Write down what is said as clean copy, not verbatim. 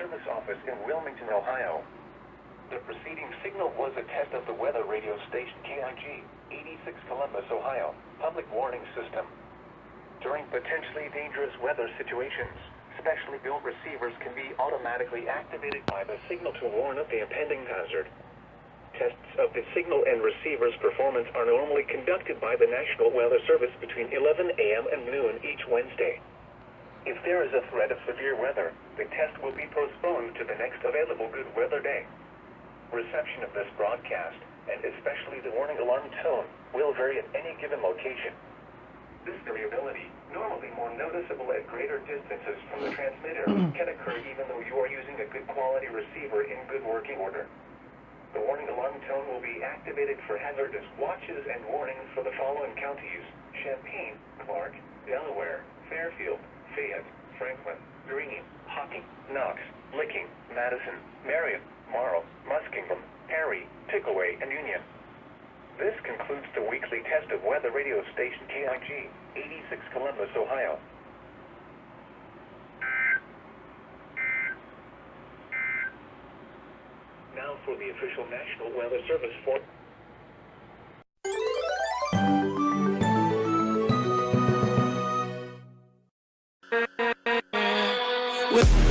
Service Office in Wilmington, Ohio. The preceding signal was a test of the weather radio station KIG, 86 Columbus, Ohio, public warning system. During potentially dangerous weather situations, specially built receivers can be automatically activated by the signal to warn of the impending hazard. Tests of the signal and receiver's performance are normally conducted by the National Weather Service between 11 a.m. and noon each Wednesday. If there is a threat of severe weather, the test will be postponed to the next available good weather day. Reception of this broadcast, and especially the warning alarm tone, will vary at any given location. This variability, normally more noticeable at greater distances from the transmitter, can occur even though you are using a good quality receiver in good working order. The warning alarm tone will be activated for hazardous watches and warnings for the following counties: Champaign, Clark, Delaware, Fairfield, Fayette, Franklin, Greene, Hocking, Knox, Licking, Madison, Marion, Marl, Muskingum, Perry, Pickaway, and Union. This concludes the weekly test of weather radio station KIG, 86 Columbus, Ohio. Now for the official National Weather Service for... With